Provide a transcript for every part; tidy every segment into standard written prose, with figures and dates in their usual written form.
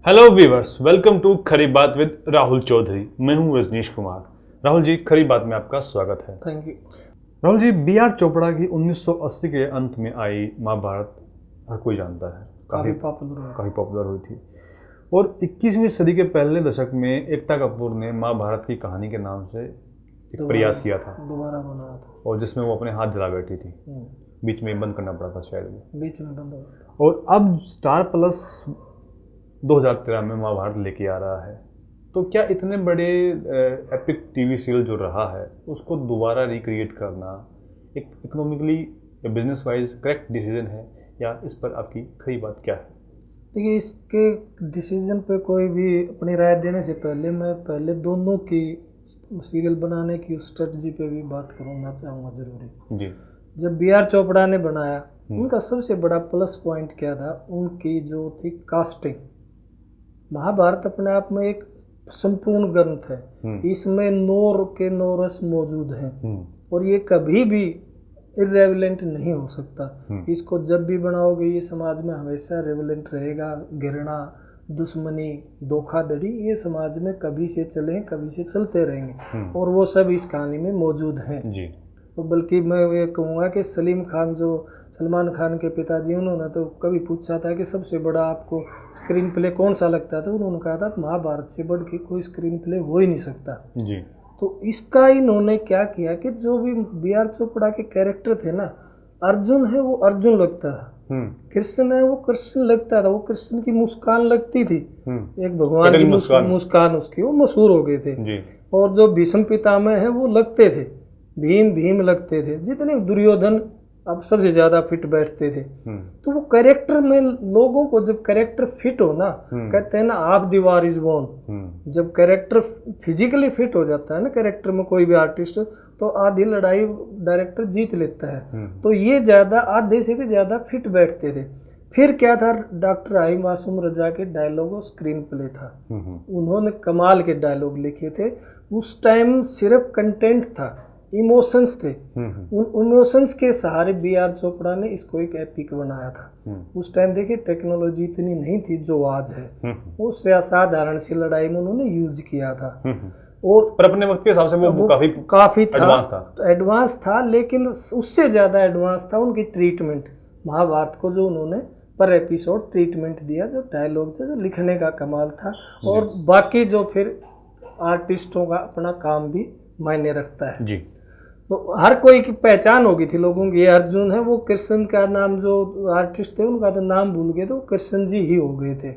Hello viewers, welcome to खरी बात with Rahul Chaudhary. मैं हूं रजनीश कुमार। राहुल जी, खरी बात में आपका स्वागत है। Thank you. Rahul ji, B R. Chopra की 1980 के अंत में आई महाभारत हर कोई जानता है, काफ़ी पॉपुलर हुई थी। और 21वीं सदी के पहले दशक में एकता कपूर ने महाभारत की कहानी के नाम से एक प्रयास किया था, दोबारा बनाया था, और जिसमें वो अपने हाथ जला बैठी थी। बीच में बंद करना पड़ा था शायद वो, बीच में बंद हो। और अब स्टार प्लस 2013 में महाभारत लेके आ रहा है। तो क्या इतने बड़े एपिक टीवी सीरियल जो रहा है उसको दोबारा रिक्रिएट करना एक इकोनॉमिकली या बिजनेस वाइज करेक्ट डिसीजन है, या इस पर आपकी खरी बात क्या है? देखिए, इसके डिसीजन पे कोई भी अपनी राय देने से पहले मैं दोनों की सीरियल बनाने की स्ट्रेटजी पे भी बात करना चाहूँगा जरूरी जी। जब बी.आर. चोपड़ा ने बनाया, उनका सबसे बड़ा प्लस पॉइंट क्या था? उनकी जो थी कास्टिंग। महाभारत अपने आप में एक संपूर्ण ग्रंथ है, इसमें 9 रस मौजूद हैं, और ये कभी भी इरेलेवेंट नहीं हो सकता। इसको जब भी बनाओगे ये समाज में हमेशा रेवेलेंट रहेगा। घृणा, दुश्मनी, धोखाधड़ी ये समाज में कभी से चलते रहेंगे, और वो सब इस कहानी में मौजूद हैं जी। तो बल्कि मैं ये कहूँगा कि सलमान खान के पिताजी, उन्होंने तो कभी पूछा था कि सबसे बड़ा आपको स्क्रीन प्ले कौन सा लगता था, उन्होंने कहा था महाभारत से बढ़ के कोई स्क्रीन प्ले हो ही नहीं सकता जी। तो इसका इन्होंने क्या किया कि जो भी बी.आर. चोपड़ा के कैरेक्टर थे ना, अर्जुन है वो अर्जुन लगता था, कृष्ण है वो कृष्ण लगता था, वो कृष्ण की मुस्कान लगती थी, एक भगवान की मुस्कान उसकी, वो मशहूर हो गए थे जी। और जो भीष्म पितामह है वो लगते थे, भीम लगते थे, जितने दुर्योधन अब सबसे ज्यादा फिट बैठते थे। तो वो कैरेक्टर में लोगों को जब कैरेक्टर फिट हो ना, कहते हैं ना आप द वार इज बोर्न, जब कैरेक्टर फिजिकली फिट हो जाता है ना कैरेक्टर में कोई भी आर्टिस्ट, तो आधी लड़ाई डायरेक्टर जीत लेता है। तो ये ज्यादा आधे से भी ज्यादा फिट बैठते थे। फिर क्या था, डॉक्टर आई मासूम रजा के डायलॉग और स्क्रीन प्ले था, उन्होंने कमाल के डायलॉग लिखे थे। उस टाइम सिर्फ कंटेंट था, इमोशंस थे, उन इमोशंस के सहारे बी.आर. चोपड़ा ने इसको एक एपिक बनाया था। उस टाइम देखिए टेक्नोलॉजी इतनी नहीं थी जो आज है, उस साधारण सी लड़ाई में उन्होंने यूज किया था। और पर अपने वक्त के हिसाब से वो काफी एडवांस था, लेकिन उससे ज्यादा एडवांस था उनकी ट्रीटमेंट। महाभारत को जो उन्होंने पर एपिसोड ट्रीटमेंट दिया, जो डायलॉग थे, जो लिखने का कमाल था, और बाकी जो फिर आर्टिस्टों का अपना काम भी मायने रखता है जी। तो हर कोई की पहचान होगी थी लोगों की, ये अर्जुन है, वो कृष्ण का नाम, जो आर्टिस्ट थे उनका तो नाम भूल गए थे, वो कृष्ण जी ही हो गए थे।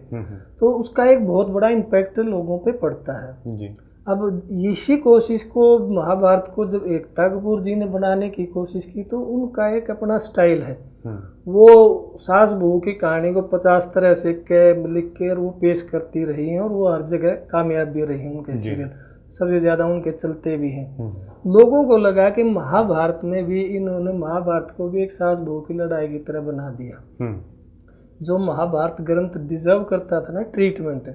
तो उसका एक बहुत बड़ा इम्पैक्ट लोगों पे पड़ता है जी। अब इसी कोशिश को, महाभारत को जब एकता कपूर जी ने बनाने की कोशिश की, तो उनका एक अपना स्टाइल है। वो सास बहू की कहानी को 50 तरह से लिख के वो पेश करती रही हैं, और वो हर जगह कामयाब भी रही उनके सीरियल, सबसे ज्यादा उनके चलते भी हैं। लोगों को लगा कि महाभारत में भी इन्होंने महाभारत को भी एक सास बहू की लड़ाई की तरह बना दिया। जो महाभारत ग्रंथ डिजर्व करता था ना ट्रीटमेंट,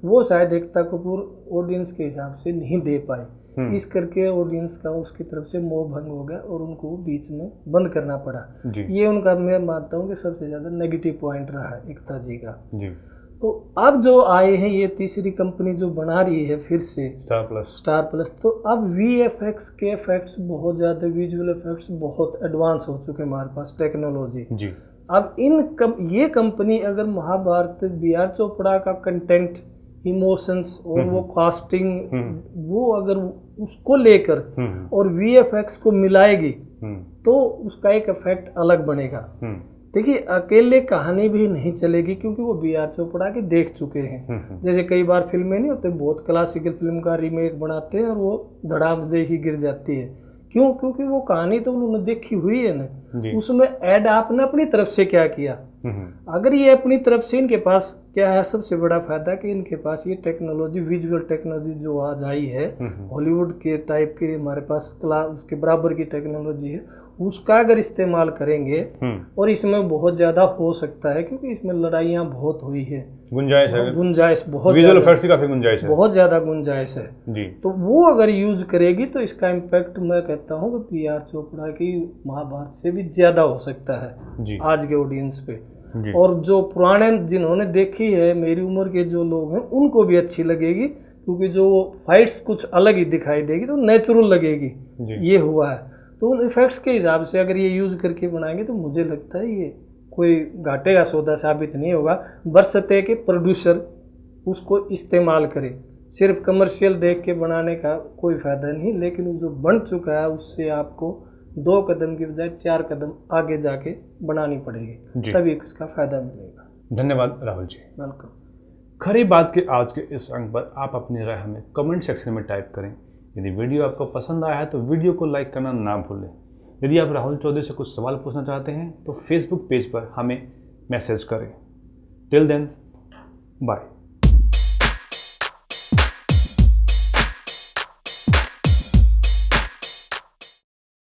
वो शायद एकता कपूर ऑडियंस के हिसाब से नहीं दे पाए। इस करके ऑडियंस का उसकी तरफ से मोह भंग हो गया, और उनको बीच में बंद करना पड़ा। ये उनका, मैं मानता हूँ कि सबसे ज्यादा नेगेटिव पॉइंट रहा है एकता जी का जी। तो अब जो आए हैं ये तीसरी कंपनी जो बना रही है फिर से स्टार प्लस, तो अब वीएफएक्स के इफेक्ट्स बहुत ज़्यादा, विजुअल इफेक्ट्स बहुत एडवांस हो चुके हैं हमारे पास टेक्नोलॉजी जी। अब ये कंपनी अगर महाभारत बी.आर. चोपड़ा का कंटेंट, इमोशंस और वो कास्टिंग, वो अगर उसको लेकर और वीएफएक्स को मिलाएगी, तो उसका एक इफेक्ट अलग बनेगा। देखिए, अकेले कहानी भी नहीं चलेगी, क्योंकि वो बी.आर. चोपड़ा के देख चुके हैं। जैसे कई बार फिल्में नहीं होते, बहुत क्लासिकल फिल्म का रीमेक बनाते हैं और वो धड़ाम से ही गिर जाती है। क्यों? क्योंकि वो कहानी तो उन्होंने देखी हुई है ना, उसमें ऐड आपने अपनी तरफ से क्या किया। अगर ये अपनी तरफ से, इनके पास क्या है सबसे बड़ा फायदा कि इनके पास ये टेक्नोलॉजी, विजुअल टेक्नोलॉजी जो आज आई है, हॉलीवुड के टाइप के हमारे पास उसके बराबर की टेक्नोलॉजी है, उसका अगर इस्तेमाल करेंगे, और इसमें बहुत ज्यादा हो सकता है, क्योंकि इसमें लड़ाइयाँ बहुत हुई है, गुंजाइश बहुत, विजुअल इफेक्ट्स की काफी गुंजाइश है, बहुत ज्यादा गुंजाइश है जी। तो वो अगर यूज करेगी तो इसका इम्पैक्ट मैं कहता हूँ कि बी.आर. चोपड़ा की महाभारत से भी ज्यादा हो सकता है जी आज के ऑडियंस पे। जी। और जो पुराने जिन्होंने देखी है, मेरी उम्र के जो लोग हैं, उनको भी अच्छी लगेगी, क्योंकि जो फाइट्स कुछ अलग ही दिखाई देगी, तो नेचुरल लगेगी। जी। ये हुआ है, तो उन इफेक्ट्स के हिसाब से अगर ये यूज करके बनाएंगे तो मुझे लगता है ये कोई घाटे का सौदा साबित नहीं होगा, बशर्ते कि प्रोड्यूसर उसको इस्तेमाल करे। सिर्फ कमर्शियल देख के बनाने का कोई फायदा नहीं, लेकिन जो बन चुका है उससे आपको 2 कदम की बजाय 4 कदम आगे जाके बनानी पड़ेगी, तभी इसका फायदा मिलेगा। धन्यवाद राहुल जी। वेलकम। खरी बात के आज के इस अंक पर आप अपनी राय हमें कमेंट सेक्शन में टाइप करें। यदि वीडियो आपको पसंद आया है तो वीडियो को लाइक करना ना भूलें। यदि आप राहुल चौधरी से कुछ सवाल पूछना चाहते हैं तो फेसबुक पेज पर हमें मैसेज करें। Till then, bye.